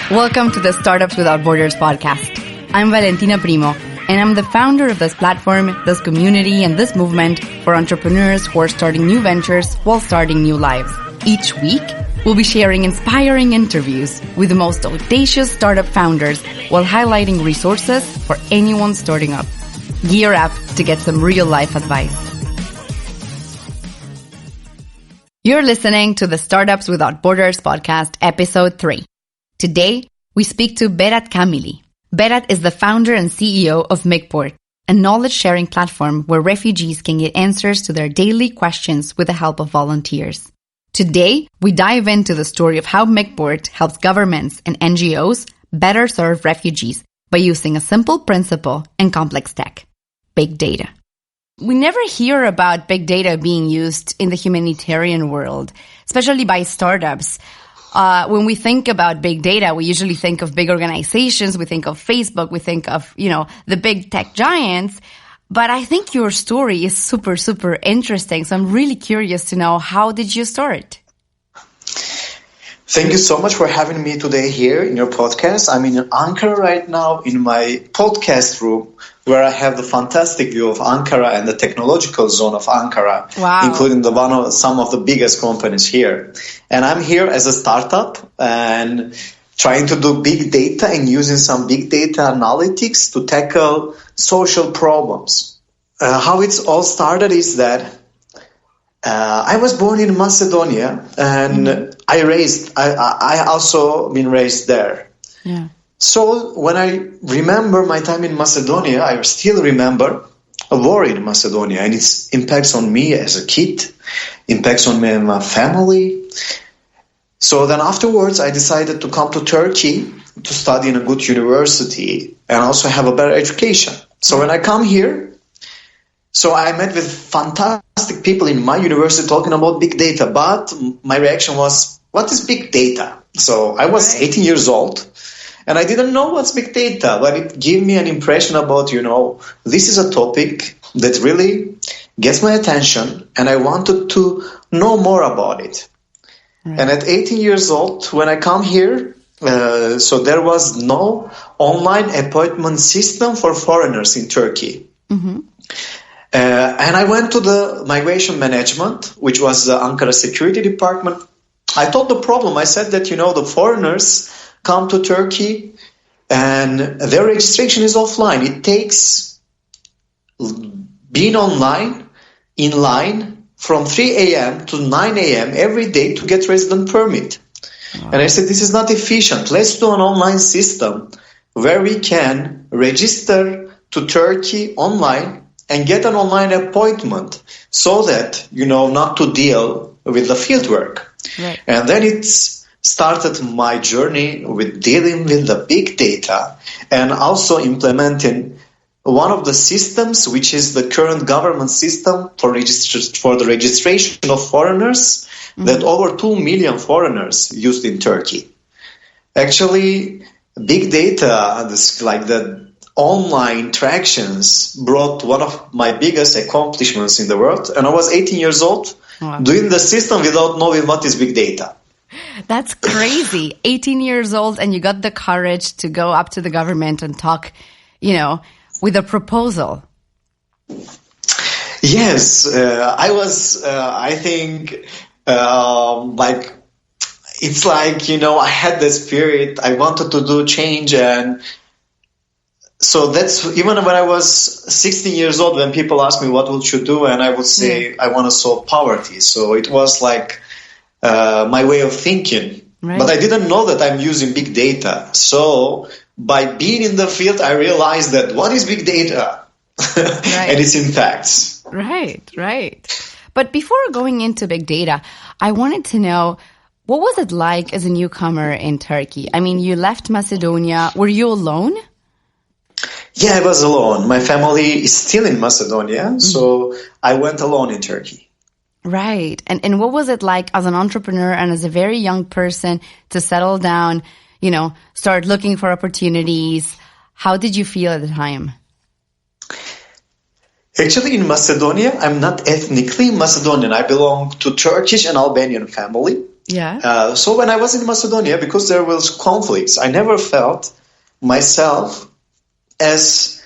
Welcome to the Startups Without Borders podcast. I'm Valentina Primo, and I'm the founder of this platform, this community, and this movement for entrepreneurs who are starting new ventures while starting new lives. Each week, we'll be sharing inspiring interviews with the most audacious startup founders while highlighting resources for anyone starting up. Gear up to get some real-life advice. You're listening to the Startups Without Borders podcast, episode 3. Today, we speak to Berat Kjamili. Berat is the founder and CEO of Migport, a knowledge-sharing platform where refugees can get answers to their daily questions with the help of volunteers. Today, we dive into the story of how Migport helps governments and NGOs better serve refugees by using a simple principle and complex tech: big data. We never hear about big data being used in the humanitarian world, especially by startups. When we think about big data, we usually think of big organizations, we think of Facebook, we think of, the big tech giants. But I think your story is super, super interesting. So I'm really curious to know, how did you start? Thank you so much for having me today here in your podcast. I'm in Ankara right now in my podcast room, where I have the fantastic view of Ankara and the technological zone of Ankara, including some of the biggest companies here. And I'm here as a startup and trying to do big data and using some big data analytics to tackle social problems. How it's all started is that I was born in Macedonia, and I also been raised there. Yeah. So when I remember my time in Macedonia, I still remember a war in Macedonia and its impacts on me as a kid, impacts on me and my family. So then afterwards, I decided to come to Turkey to study in a good university and also have a better education. So when I come here, so I met with fantastic people in my university talking about big data, but my reaction was, what is big data? So I was 18 years old. And I didn't know what's big data, but it gave me an impression about, this is a topic that really gets my attention, and I wanted to know more about it. Right. And at 18 years old, when I come here, so there was no online appointment system for foreigners in Turkey. Mm-hmm. And I went to the migration management, which was the Ankara security department. I told the problem. I said that, the foreigners come to Turkey and their registration is offline. It takes being in line from 3 a.m. to 9 a.m. every day to get resident permit. Wow. And I said, this is not efficient. Let's do an online system where we can register to Turkey online and get an online appointment so that, not to deal with the field work. Right. And then started my journey with dealing with the big data and also implementing one of the systems, which is the current government system for the registration of foreigners, that over 2 million foreigners used in Turkey. Actually, big data, like the online interactions, brought one of my biggest accomplishments in the world. And I was 18 years old doing the system without knowing what is big data. That's crazy. 18 years old, and you got the courage to go up to the government and talk, with a proposal. Yes, I was, I think, it's like, I had the spirit, I wanted to do change. And so that's, even when I was 16 years old, when people ask me, what would you do? And I would say, I want to solve poverty. So it was like, my way of thinking. Right. But I didn't know that I'm using big data. So by being in the field, I realized that what is big data and its impacts. Right. But before going into big data, I wanted to know, what was it like as a newcomer in Turkey? I mean, you left Macedonia. Were you alone? Yeah, I was alone. My family is still in Macedonia, so I went alone in Turkey. Right. And what was it like as an entrepreneur and as a very young person to settle down, start looking for opportunities? How did you feel at the time? Actually, in Macedonia, I'm not ethnically Macedonian. I belong to Turkish and Albanian family. Yeah. So when I was in Macedonia, because there was conflicts, I never felt myself as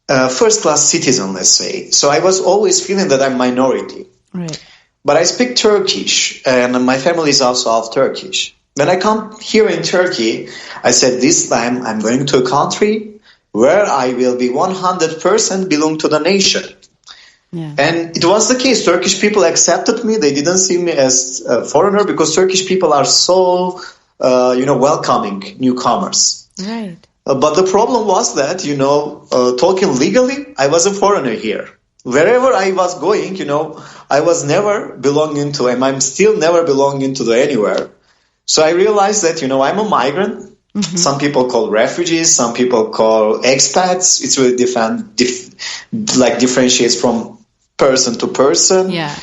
a first-class citizen, let's say. So I was always feeling that I'm minority. Right. But I speak Turkish, and my family is also half Turkish. When I come here in Turkey, I said this time I'm going to a country where I will be 100% belong to the nation. Yeah. And it was the case. Turkish people accepted me. They didn't see me as a foreigner because Turkish people are so, welcoming newcomers. Right. But the problem was that, talking legally, I was a foreigner here. Wherever I was going, I was never belonging to, and I'm still never belonging to anywhere. So I realized that, I'm a migrant. Mm-hmm. Some people call refugees, some people call expats. It's really differentiates from person to person. Yeah.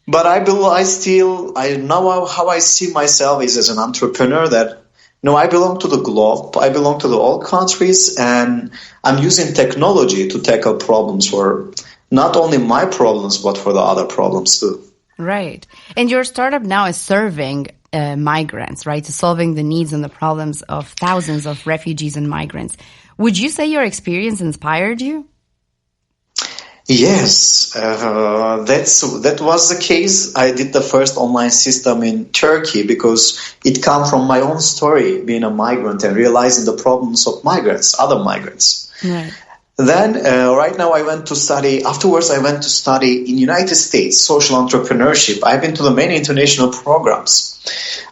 But I know how I see myself is as an entrepreneur that, I belong to the globe. I belong to all countries, and I'm using technology to tackle problems for not only my problems, but for the other problems too. Right. And your startup now is serving migrants, right? So solving the needs and the problems of thousands of refugees and migrants. Would you say your experience inspired you? Yes, that was the case. I did the first online system in Turkey because it came from my own story, being a migrant and realizing the problems of migrants, other migrants. Right. Then right now afterwards I went to study in United States, social entrepreneurship. I've been to the many international programs.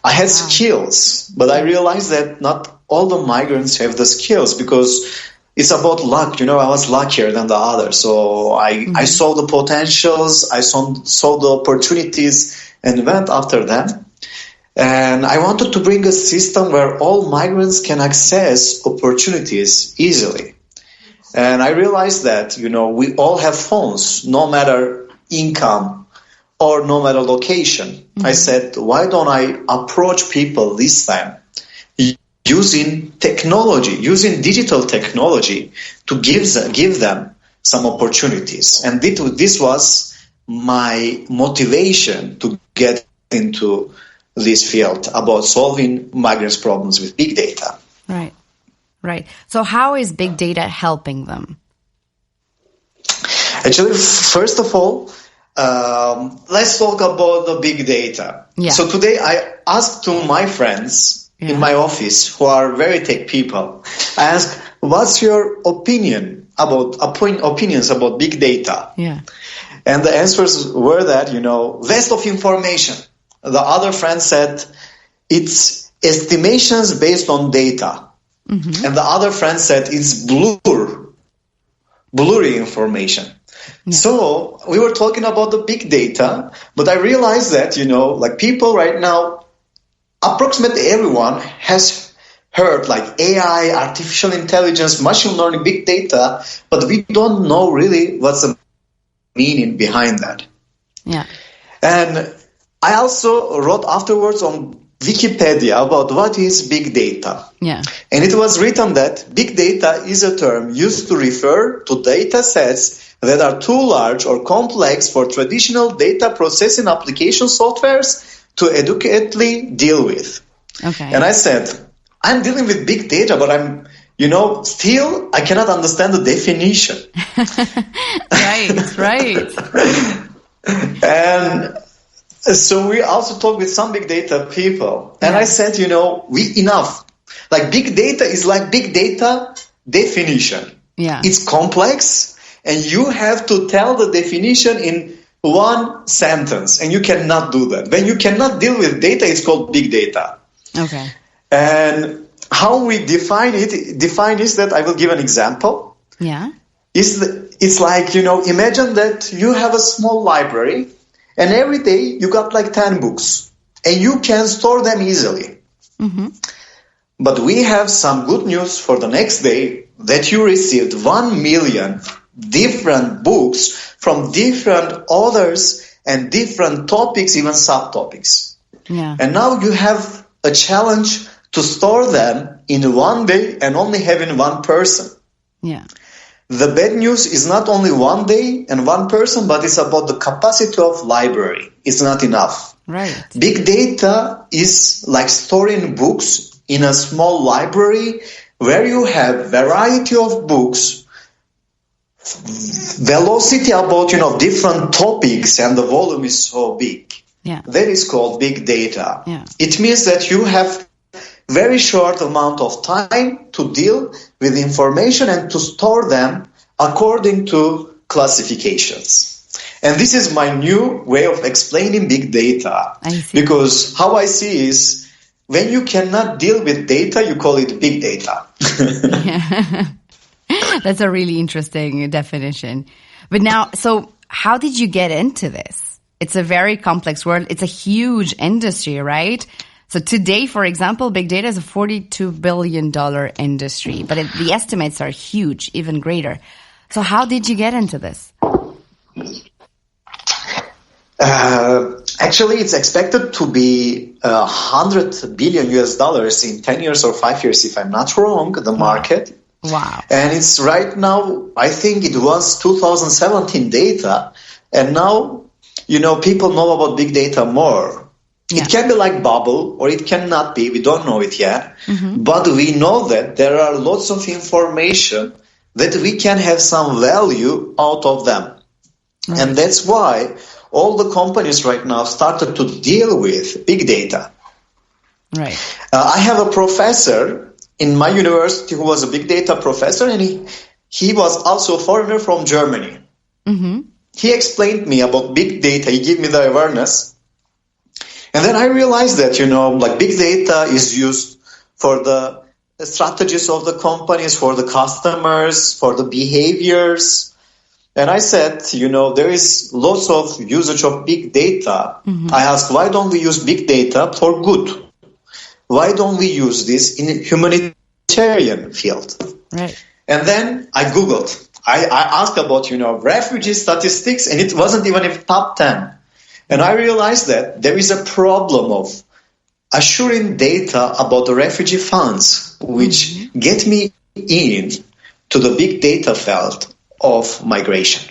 I had skills, but I realized that not all the migrants have the skills because it's about luck. I was luckier than the others. So I saw the potentials, I saw the opportunities and went after them. And I wanted to bring a system where all migrants can access opportunities easily. And I realized that, we all have phones, no matter income or no matter location. Mm-hmm. I said, why don't I approach people this time using technology, using digital technology to give them some opportunities. And this was my motivation to get into this field about solving migrants' problems with big data. Right. So how is big data helping them? Actually, first of all, let's talk about the big data. Yeah. So today I asked to my friends in my office who are very tech people, I asked, what's your opinions about big data? Yeah. And the answers were that, vast of information. The other friend said, it's estimations based on data. Mm-hmm. And the other friend said it's blurry information. Yeah. So we were talking about the big data, but I realized that, people right now, approximately everyone has heard AI, artificial intelligence, machine learning, big data, but we don't know really what's the meaning behind that. Yeah. And I also wrote afterwards on Wikipedia about what is big data. Yeah. And it was written that big data is a term used to refer to data sets that are too large or complex for traditional data processing application softwares to adequately deal with. Okay. And I said, I'm dealing with big data, but I'm, still I cannot understand the definition. Right. And so we also talked with some big data people, and I said, enough. Big data is like big data definition. Yeah. It's complex, and you have to tell the definition in one sentence, and you cannot do that. When you cannot deal with data, it's called big data. Okay. And how we define is that I will give an example. Yeah. It's like, imagine that you have a small library, and every day you got 10 books, and you can store them easily. Mm-hmm. But we have some good news for the next day that you received 1 million different books from different authors and different topics, even subtopics. Yeah. And now you have a challenge to store them in one day and only having one person. Yeah. the bad news is not only one day and one person, but it's about the capacity of library. It's not enough. Right. Big data is like storing books in a small library where you have variety of books, velocity about, different topics, and the volume is so big. Yeah. That is called big data. Yeah. It means that you have very short amount of time to deal with information and to store them according to classifications. And this is my new way of explaining big data. I see. Because how I see is when you cannot deal with data, you call it big data. Yeah. That's a really interesting definition. But now, so how did you get into this? It's a very complex world. It's a huge industry, right? So today, for example, big data is a $42 billion industry, but the estimates are huge, even greater. So how did you get into this? Actually, it's expected to be $100 billion in 10 years or 5 years, if I'm not wrong, the market. Wow. And it's right now, I think it was 2017 data, and now, people know about big data more. Yeah. It can be like bubble, or it cannot be. We don't know it yet. Mm-hmm. But we know that there are lots of information that we can have some value out of them. Right. And that's why all the companies right now started to deal with big data. Right. I have a professor in my university who was a big data professor, and he was also a foreigner from Germany. Mm-hmm. He explained me about big data. He gave me the awareness. And then I realized that, big data is used for the strategies of the companies, for the customers, for the behaviors. And I said, there is lots of usage of big data. Mm-hmm. I asked, why don't we use big data for good? Why don't we use this in humanitarian field? Right. And then I Googled. I asked about, refugee statistics, and it wasn't even in top 10. And I realized that there is a problem of assuring data about the refugee funds, which get me in to the big data field of migration.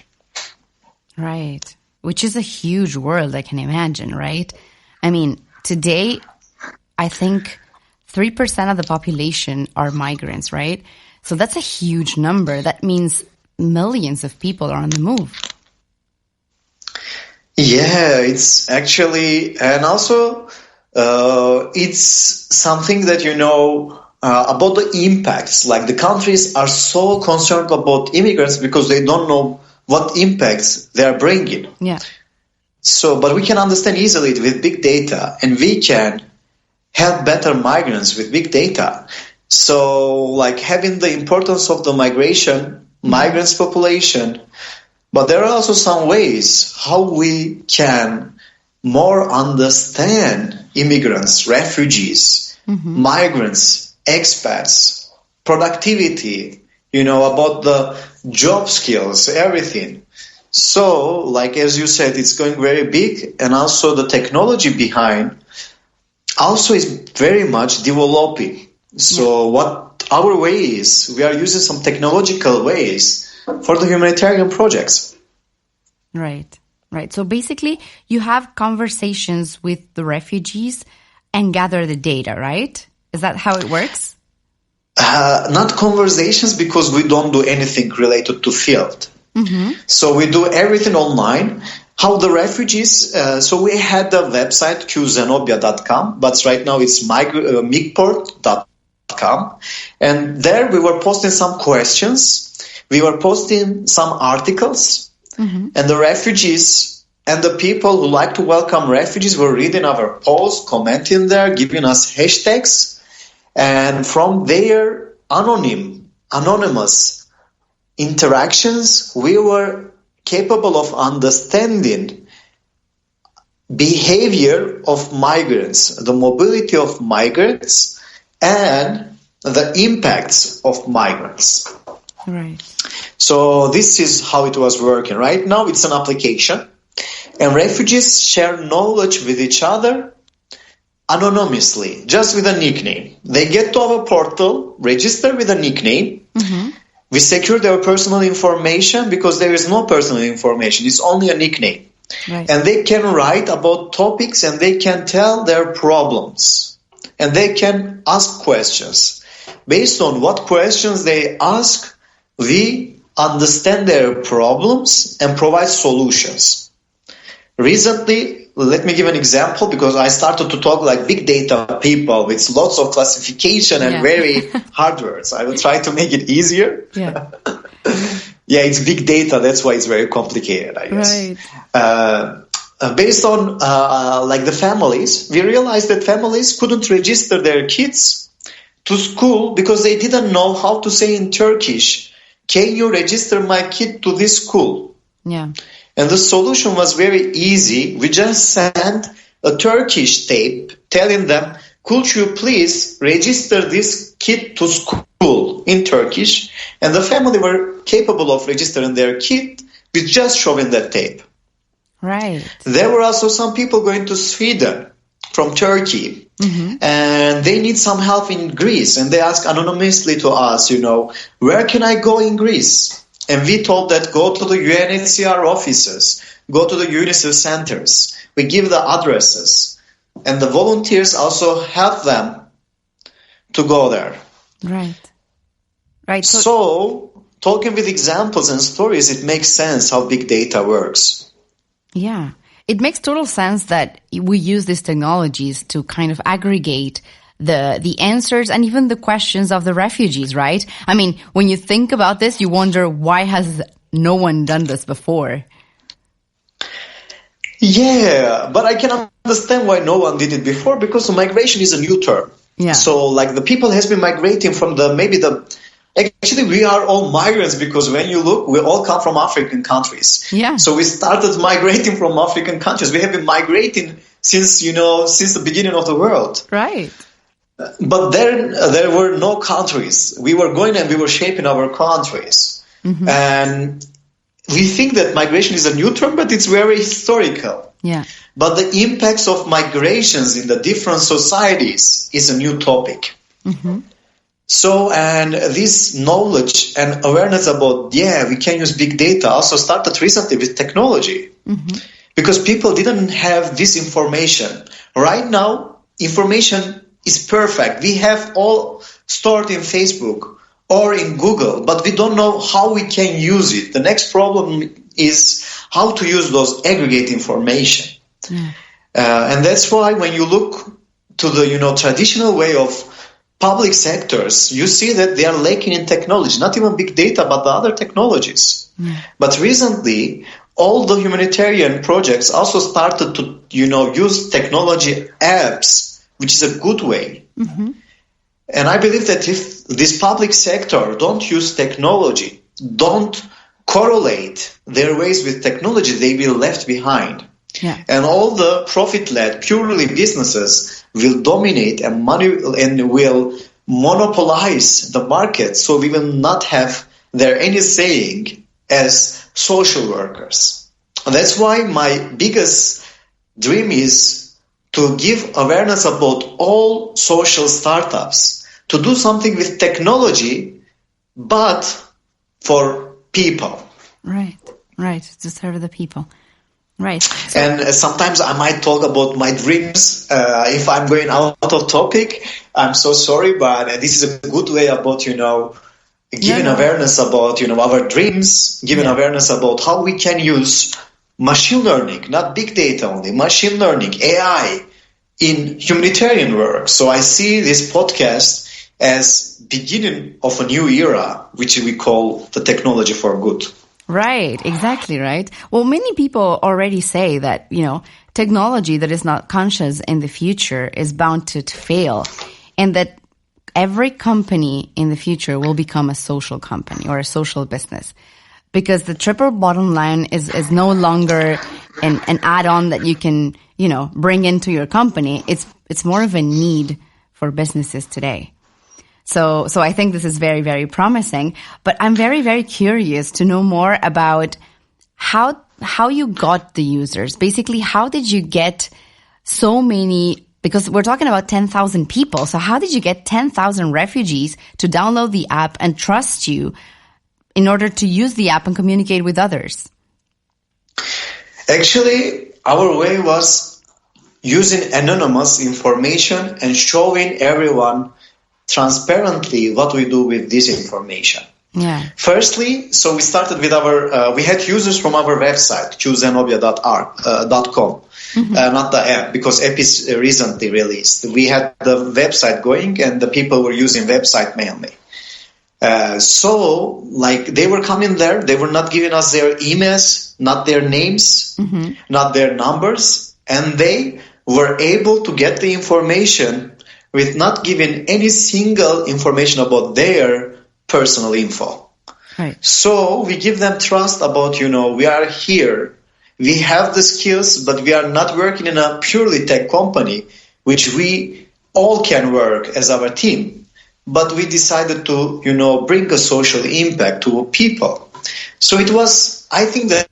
Right. Which is a huge world, I can imagine, right? I mean, today, I think 3% of the population are migrants, right? So that's a huge number. That means millions of people are on the move. Yeah, it's actually, and also it's something that, about the impacts. Like the countries are so concerned about immigrants because they don't know what impacts they are bringing. Yeah. So, but we can understand easily with big data, and we can help better migrants with big data. So, like having the importance of the migrants population. But there are also some ways how we can more understand immigrants, refugees, migrants, expats, productivity, about the job skills, everything. So, like as you said, it's going very big, and also the technology behind also is very much developing. So what our way is, we are using some technological ways for the humanitarian projects. Right. So basically, you have conversations with the refugees and gather the data, right? Is that how it works? Not conversations, because we don't do anything related to field. Mm-hmm. So we do everything online. How the refugees, so we had the website qzenobia.com, but right now it's Migport.com. And there we were posting some questions. We were posting some articles, and the refugees and the people who like to welcome refugees were reading our posts, commenting there, giving us hashtags. And from their anonymous interactions, we were capable of understanding behavior of migrants, the mobility of migrants, and the impacts of migrants. Right. So this is how it was working. Right now it's an application, and refugees share knowledge with each other anonymously, just with a nickname. They get to our portal, register with a nickname, We secure their personal information because there is no personal information. It's only a nickname. Right. And they can write about topics and they can tell their problems. And they can ask questions. Based on what questions they ask, we understand their problems and provide solutions. Recently, let me give an example because I started to talk like big data people with lots of classification and very hard words. I will try to make it easier. Yeah. Yeah, it's big data. That's why it's very complicated, I guess. Right. Based on like the families, we realized that families couldn't register their kids to school because they didn't know how to say in Turkish, "Can you register my kid to this school?" Yeah. And the solution was very easy. We just sent a Turkish tape telling them, "Could you please register this kid to school in Turkish?" And the family were capable of registering their kid with just showing that tape. Right. There were also some people going to Sweden from Turkey, and they need some help in Greece. And they ask anonymously to us, "Where can I go in Greece?" And we told that go to the UNHCR offices, go to the UNICEF centers. We give the addresses. And the volunteers also help them to go there. Right. Right. So talking with examples and stories, it makes sense how big data works. Yeah. It makes total sense that we use these technologies to kind of aggregate the answers and even the questions of the refugees, right? I mean, when you think about this, you wonder, why has no one done this before? Yeah, but I can understand why no one did it before, because migration is a new term. Yeah. So like the people has been migrating from actually we are all migrants, because when you look, we all come from African countries. Yeah. So we started migrating from African countries. We have been migrating since the beginning of the world. Right. But there were no countries. We were going and we were shaping our countries. And we think that migration is a new term, but it's very historical. Yeah. But the impacts of migrations in the different societies is a new topic. So, and this knowledge and awareness about, we can use big data also started recently with technology. Because people didn't have this information. Right now, information is perfect. We have all stored in Facebook or in Google, but we don't know how we can use it. The next problem is how to use those aggregate information. And that's why when you look to the traditional way of public sectors, you see that they are lacking in technology, not even big data, but the other technologies. But recently, all the humanitarian projects also started to use technology apps, which is a good way. And I believe that if this public sector don't use technology, don't correlate their ways with technology, they will be left behind. And all the profit-led, purely businesses will dominate and will monopolize the market. So we will not have there any saying as social workers. And that's why my biggest dream is to give awareness about all social startups, to do something with technology, but for people. Right, to serve the people. Right. So, and sometimes I might talk about my dreams. If I'm going out of topic, I'm so sorry, but this is a good way about, giving awareness about, our dreams, giving awareness about how we can use machine learning, not big data only, machine learning, AI in humanitarian work. So I see this podcast as beginning of a new era, which we call the technology for good. Right, exactly right. Well, many people already say that, technology that is not conscious in the future is bound to fail, and that every company in the future will become a social company or a social business, because the triple bottom line is no longer an add-on that you can, bring into your company. It's more of a need for businesses today. So I think this is very, very promising, but I'm very, very curious to know more about how you got the users. Basically, how did you get so many, because we're talking about 10,000 people. So how did you get 10,000 refugees to download the app and trust you in order to use the app and communicate with others? Actually, our way was using anonymous information and showing everyone transparently what we do with this information. Yeah. Firstly, so we started with our, we had users from our website, choosezenobia.com, not the app, because app is recently released. We had the website going and the people were using website mainly. So like they were coming there, they were not giving us their emails, not their names, not their numbers, and they were able to get the information with not giving any single information about their personal info. Right. So we give them trust about, we are here, we have the skills, but we are not working in a purely tech company, which we all can work as our team. But we decided to, bring a social impact to people. So it was, I think that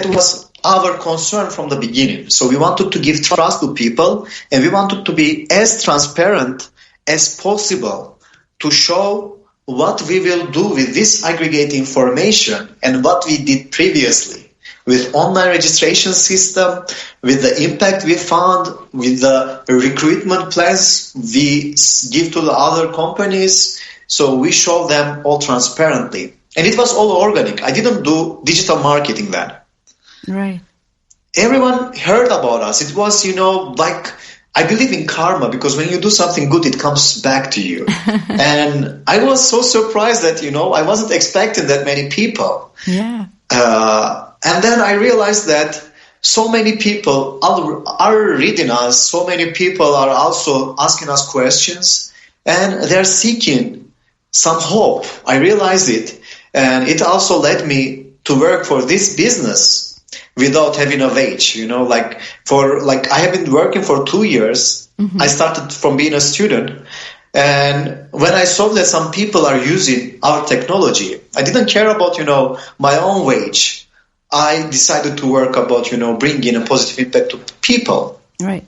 was our concern from the beginning. So we wanted to give trust to people, and we wanted to be as transparent as possible to show what we will do with this aggregate information and what we did previously with online registration system, with the impact we found, with the recruitment plans we give to the other companies. So we show them all transparently. And it was all organic. I didn't do digital marketing then. Right. Everyone heard about us. It was, like, I believe in karma, because when you do something good, it comes back to you. And I was so surprised that, I wasn't expecting that many people. Yeah. And then I realized that so many people are reading us. So many people are also asking us questions, and they're seeking some hope. I realized it. And it also led me to work for this business without having a wage, I have been working for 2 years. I started from being a student. And when I saw that some people are using our technology, I didn't care about, my own wage. I decided to work about, bringing a positive impact to people. Right.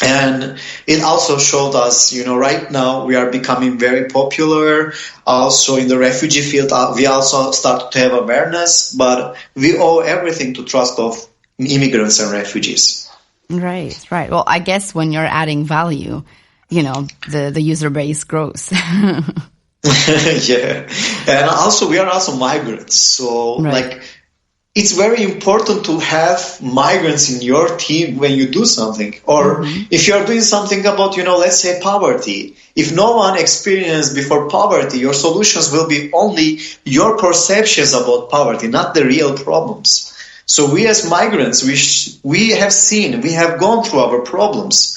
And it also showed us, right now we are becoming very popular. Also in the refugee field, we also started to have awareness, but we owe everything to trust of immigrants and refugees. Right. Well, I guess when you're adding value, the user base grows. Yeah. And also we are also migrants. So it's very important to have migrants in your team when you do something. Or if you're doing something about, let's say poverty. If no one experienced before poverty, your solutions will be only your perceptions about poverty, not the real problems. So we as migrants, we have gone through our problems.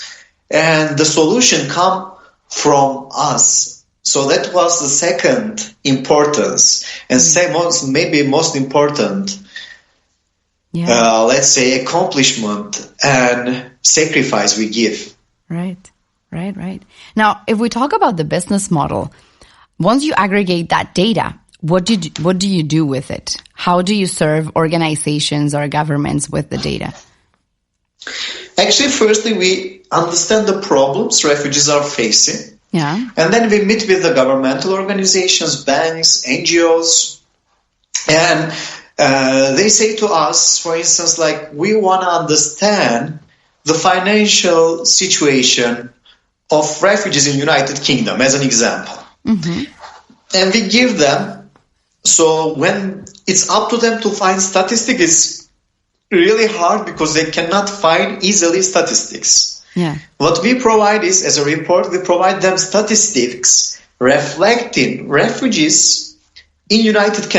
And the solution come from us. So that was the second importance. And maybe most important, let's say, accomplishment and sacrifice we give. Right. Now, if we talk about the business model, once you aggregate that data, what do you do with it? How do you serve organizations or governments with the data? Actually, firstly, we understand the problems refugees are facing. Yeah. And then we meet with the governmental organizations, banks, NGOs, and they say to us, for instance, we want to understand the financial situation of refugees in United Kingdom, as an example. And we give them, so when it's up to them to find statistics, it's really hard because they cannot find easily statistics. Yeah. What we provide is, as a report, we provide them statistics reflecting refugees in United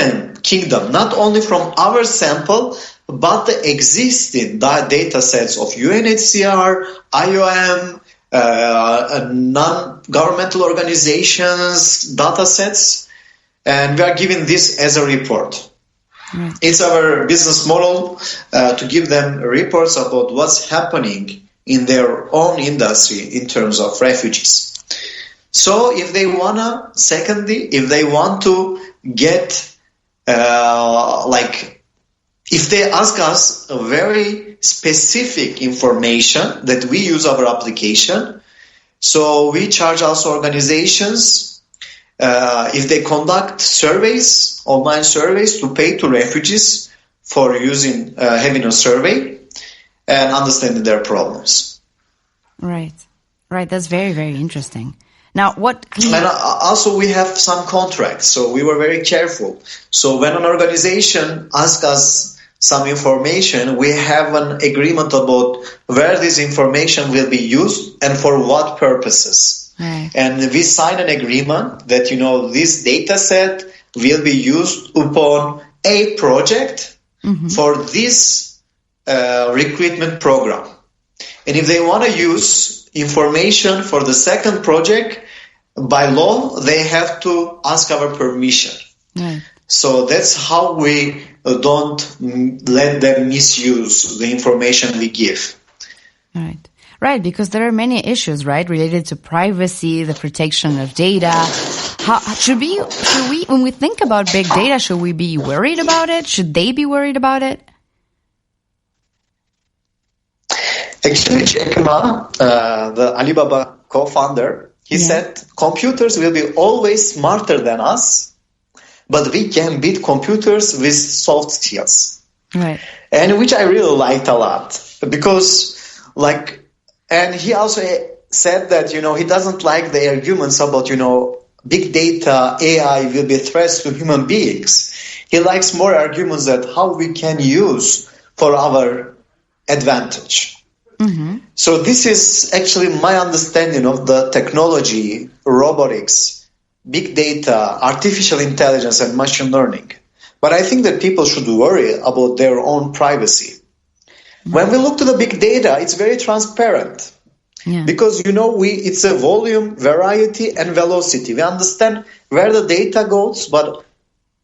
Kingdom, not only from our sample, but the existing data sets of UNHCR, IOM, non-governmental organizations, data sets, and we are giving this as a report. Right. It's our business model to give them reports about what's happening in their own industry in terms of refugees. So if they want to get, if they ask us a very specific information that we use our application, So we charge also organizations if they conduct surveys, online surveys, to pay to refugees for having a survey and understanding their problems. Right. That's very, very interesting. Now, And also we have some contracts, so we were very careful. So when an organization asks us some information, we have an agreement about where this information will be used and for what purposes. Right. And we sign an agreement that, this data set will be used upon a project for this recruitment program. And if they want to use information for the second project, by law, they have to ask our permission. Right. So that's how we don't let them misuse the information we give. Right, because there are many issues, right, related to privacy, the protection of data. Should we, when we think about big data, should we be worried about it? Should they be worried about it? Actually, Jack Ma, the Alibaba co-founder, he said computers will be always smarter than us, but we can beat computers with soft skills. Right. And which I really liked a lot because, and he also said that, he doesn't like the arguments about, big data, AI will be threats to human beings. He likes more arguments that how we can use for our advantage. So this is actually my understanding of the technology, robotics, big data, artificial intelligence, and machine learning. But I think that people should worry about their own privacy. When we look to the big data, it's very transparent. Because, it's a volume, variety, and velocity. We understand where the data goes, but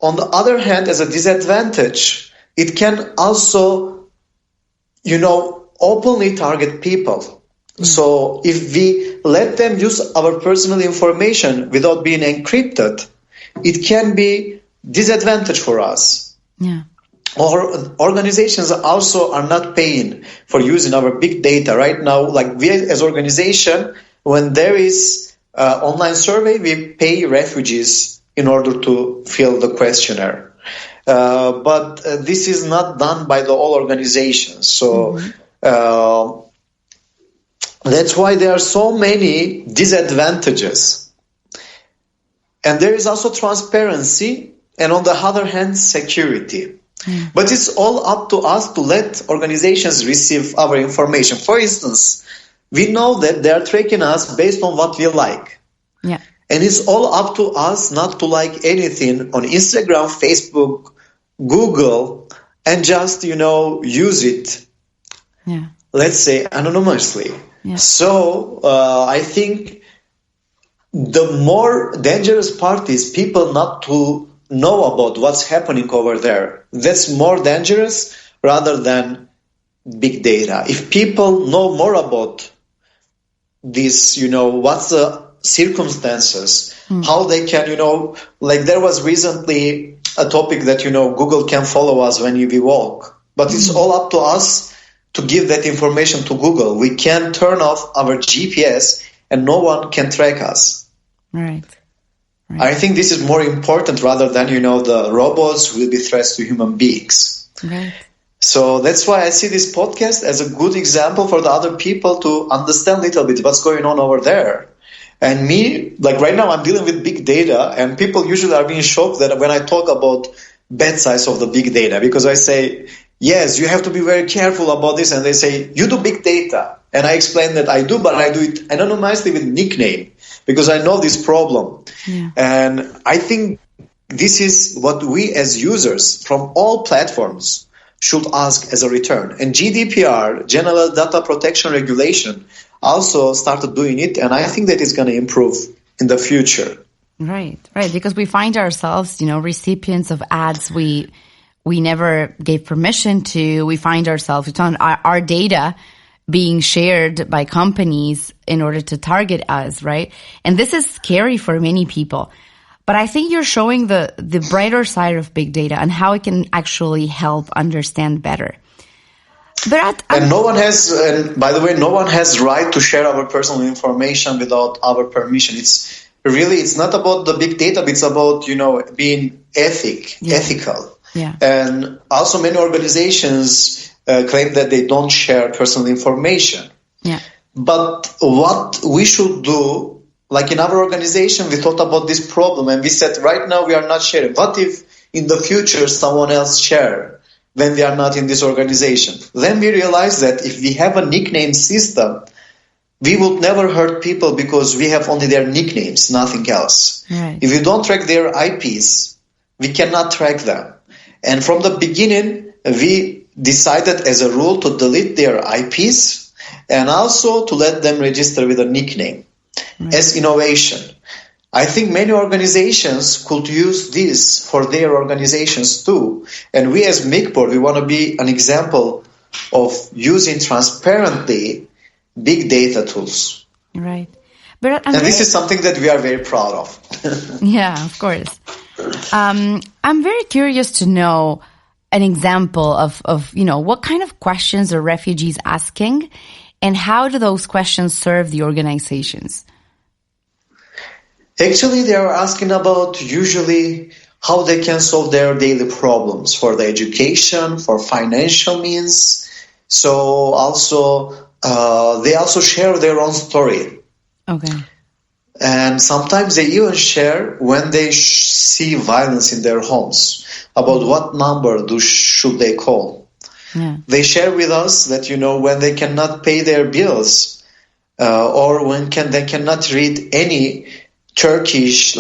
on the other hand, as a disadvantage, it can also, openly target people. So if we let them use our personal information without being encrypted, it can be disadvantage for us. Or organizations also are not paying for using our big data right now. Like we as organization, when there is online survey, we pay refugees in order to fill the questionnaire. But this is not done by the all organizations. So that's why there are so many disadvantages. And there is also transparency and on the other hand, security. But it's all up to us to let organizations receive our information. For instance, we know that they are tracking us based on what we like. And it's all up to us not to like anything on Instagram, Facebook, Google, and just, use it, let's say, anonymously. So I think the more dangerous part is people not to know about what's happening over there. That's more dangerous rather than big data. If people know more about this, what's the circumstances, how they can, there was recently a topic that, Google can follow us when we walk. But it's all up to us to give that information to Google. We can turn off our GPS and no one can track us. Right. I think this is more important rather than, the robots will be threats to human beings. Right. So that's why I see this podcast as a good example for the other people to understand a little bit what's going on over there. And me, right now I'm dealing with big data and people usually are being shocked that when I talk about bad sides of the big data, because I say, yes, you have to be very careful about this. And they say, you do big data. And I explain that I do, but I do it anonymously with nickname because I know this problem. And I think this is what we as users from all platforms should ask as a return. And GDPR, General Data Protection Regulation, also started doing it. And I think that it's going to improve in the future. Right. Because we find ourselves, recipients of ads we never gave permission to. We find ourselves, our data being shared by companies in order to target us, right? And this is scary for many people. But I think you're showing the brighter side of big data and how it can actually help understand better. And no one has, and by the way, no one has right to share our personal information without our permission. It's not about the big data, but it's about, being ethical. Yeah. And also many organizations claim that they don't share personal information. Yeah. But what we should do, like in our organization, we thought about this problem and we said, right now we are not sharing. What if in the future someone else share when we are not in this organization? Then we realized that if we have a nickname system, we would never hurt people because we have only their nicknames, nothing else. Right. If we don't track their IPs, we cannot track them. And from the beginning, we decided as a rule to delete their IPs and also to let them register with a nickname as innovation. I think many organizations could use this for their organizations too. And we as Migport, we want to be an example of using transparently big data tools. Right. This is something that we are very proud of. Yeah, of course. I'm very curious to know an example of what kind of questions are refugees asking and how do those questions serve the organizations? Actually, they are asking about usually how they can solve their daily problems for the education, for financial means. So also, they also share their own story. Okay. And sometimes they even share when they see violence in their homes, about what number should they call. Yeah. They share with us that, when they cannot pay their bills or when they cannot read any Turkish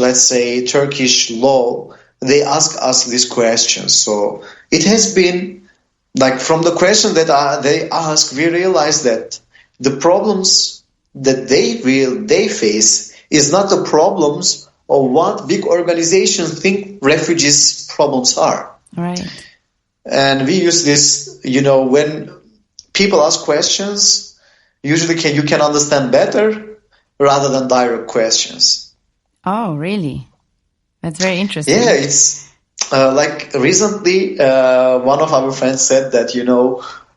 law, they ask us these questions. So it has been like from the question that they ask, we realize that the problems that they face is not the problems of what big organizations think refugees' problems are. Right. And we use this, when people ask questions, usually you can understand better rather than direct questions. Oh, really? That's very interesting. Yeah, it's like recently one of our friends said that,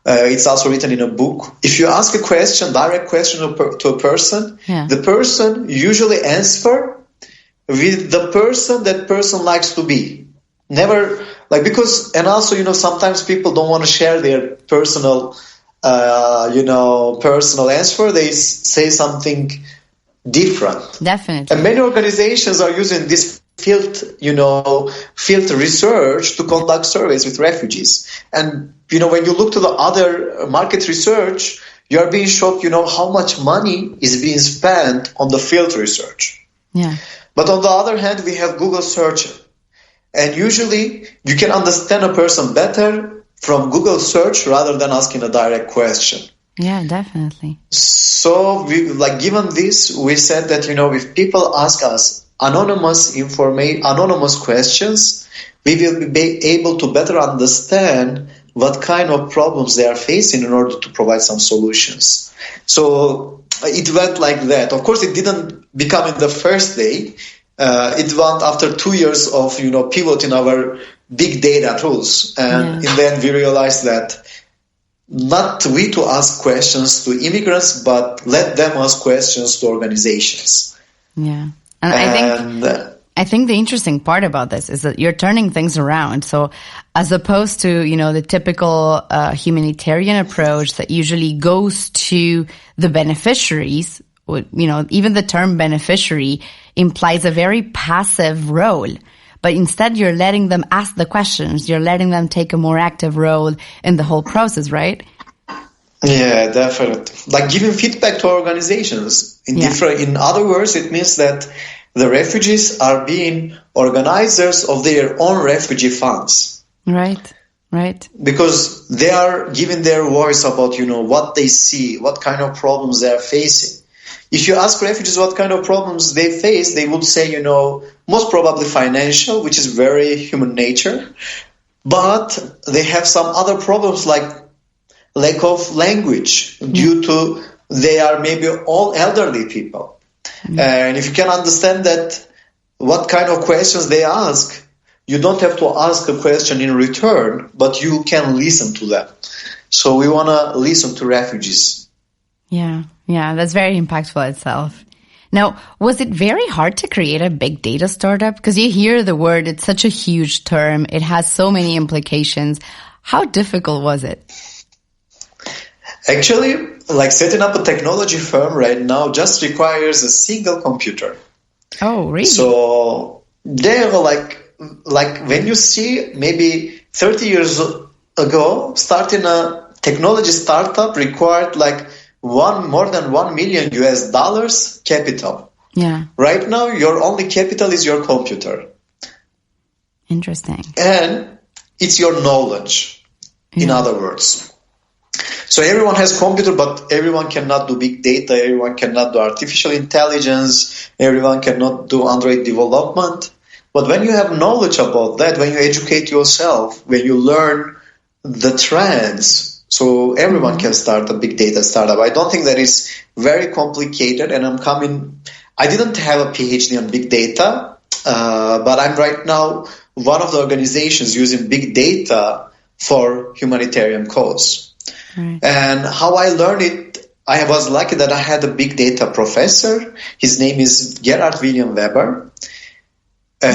it's also written in a book. If you ask a question, direct question to a person, the person usually answer with the person that person likes to be. Never, and also, sometimes people don't want to share their personal answer. They say something different. Definitely. And many organizations are using this field research to conduct surveys with refugees. And, when you look to the other market research, you are being shocked, how much money is being spent on the field research. Yeah. But on the other hand, we have Google search. And usually you can understand a person better from Google search rather than asking a direct question. Yeah, definitely. So given this, we said that, if people ask us anonymous questions, we will be able to better understand what kind of problems they are facing in order to provide some solutions. So it went like that. Of course, it didn't become in the first day. It went after 2 years of, pivot in our big data tools. And in the end, we realized that not we to ask questions to immigrants, but let them ask questions to organizations. Yeah. And I think the interesting part about this is that you're turning things around. So as opposed to, the typical humanitarian approach that usually goes to the beneficiaries, even the term beneficiary implies a very passive role. But instead, you're letting them ask the questions. You're letting them take a more active role in the whole process, right? Yeah, definitely. Like giving feedback to organizations. In other words, it means that the refugees are being organizers of their own refugee funds. Right. Because they are giving their voice about, what they see, what kind of problems they are facing. If you ask refugees what kind of problems they face, they would say, most probably financial, which is very human nature. But they have some other problems like lack of language due to they are maybe all elderly people. And if you can understand that what kind of questions they ask, you don't have to ask a question in return, but you can listen to them. So we want to listen to refugees. Yeah, that's very impactful itself. Now, was it very hard to create a big data startup? Because you hear the word, it's such a huge term. It has so many implications. How difficult was it? Actually, like setting up a technology firm right now just requires a single computer. Oh, really? So they're like when you see maybe 30 years ago, starting a technology startup required like more than $1 million US capital. Yeah. Right now, your only capital is your computer. Interesting. And it's your knowledge, in other words. So everyone has computer, but everyone cannot do big data. Everyone cannot do artificial intelligence. Everyone cannot do Android development. But when you have knowledge about that, when you educate yourself, when you learn the trends, so everyone can start a big data startup. I don't think that is very complicated. And I didn't have a PhD on big data, but I'm right now one of the organizations using big data for humanitarian cause. Right. And how I learned it, I was lucky that I had a big data professor. His name is Gerard William Weber.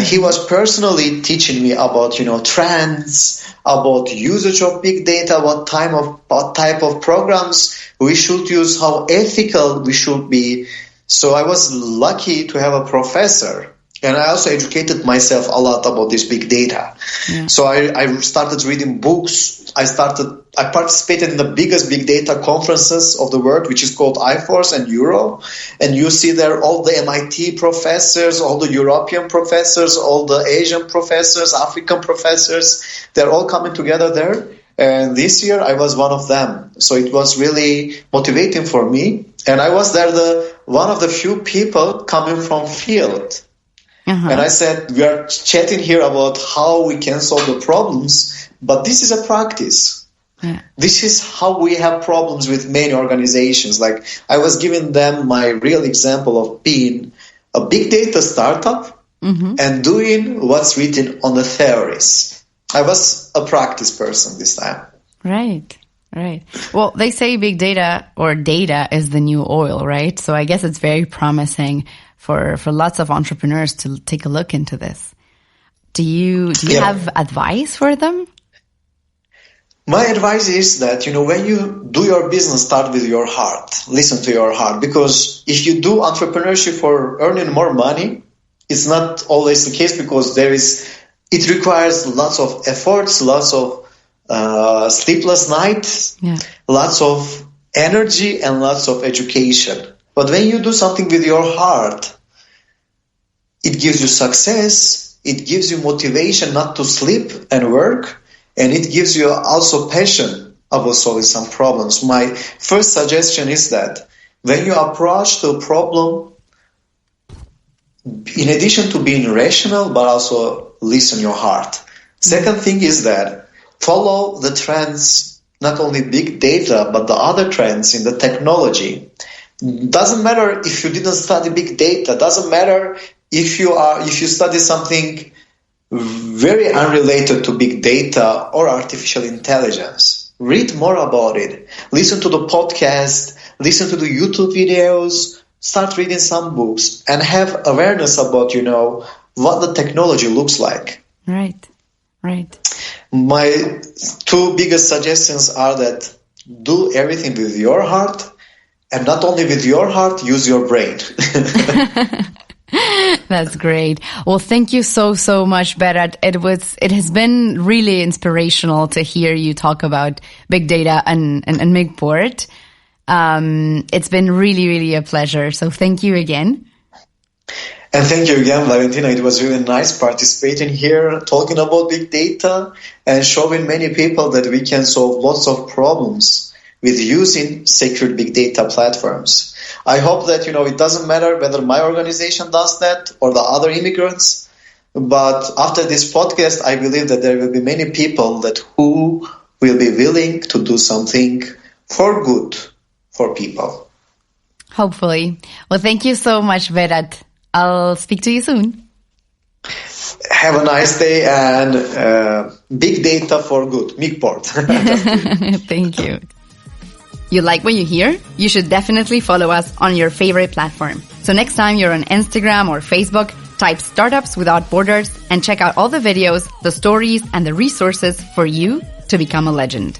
He was personally teaching me about, trends, about usage of big data, what type of programs we should use, how ethical we should be. So I was lucky to have a professor. And I also educated myself a lot about this big data. Yeah. So I started reading books. I participated in the biggest big data conferences of the world, which is called iForce and Euro. And you see there all the MIT professors, all the European professors, all the Asian professors, African professors. They're all coming together there. And this year I was one of them. So it was really motivating for me. And I was there one of the few people coming from field. And I said, we are chatting here about how we can solve the problems, but this is a practice. Yeah. This is how we have problems with many organizations. Like I was giving them my real example of being a big data startup and doing what's written on the theories. I was a practice person this time. Right. Well, they say big data or data is the new oil, right? So I guess it's very promising for lots of entrepreneurs to take a look into this. Do you have advice for them? My advice is that, when you do your business, start with your heart. Listen to your heart. Because if you do entrepreneurship for earning more money, it's not always the case because it requires lots of efforts, lots of sleepless nights, lots of energy and lots of education. But when you do something with your heart, it gives you success, it gives you motivation not to sleep and work, and it gives you also passion about solving some problems. My first suggestion is that when you approach the problem, in addition to being rational, but also listen your heart. Second thing is that follow the trends, not only big data, but the other trends in the technology. Doesn't matter if you didn't study big data. Doesn't matter if you study something very unrelated to big data or artificial intelligence. Read more about it. Listen to the podcast. Listen to the YouTube videos. Start reading some books and have awareness about what the technology looks like. Right. My two biggest suggestions are that do everything with your heart. And not only with your heart, use your brain. That's great. Well, thank you so much, Berat. It has been really inspirational to hear you talk about big data and Migport. It's been really, really a pleasure. So thank you again. And thank you again, Valentina. It was really nice participating here, talking about big data and showing many people that we can solve lots of problems with using secure big data platforms. I hope that, it doesn't matter whether my organization does that or the other immigrants, but after this podcast, I believe that there will be many people who will be willing to do something for good for people. Hopefully. Well, thank you so much, Berat. I'll speak to you soon. Have a nice day, and big data for good. Migport. Thank you. You like what you hear? You should definitely follow us on your favorite platform. So next time you're on Instagram or Facebook, type Startups Without Borders and check out all the videos, the stories, and the resources for you to become a legend.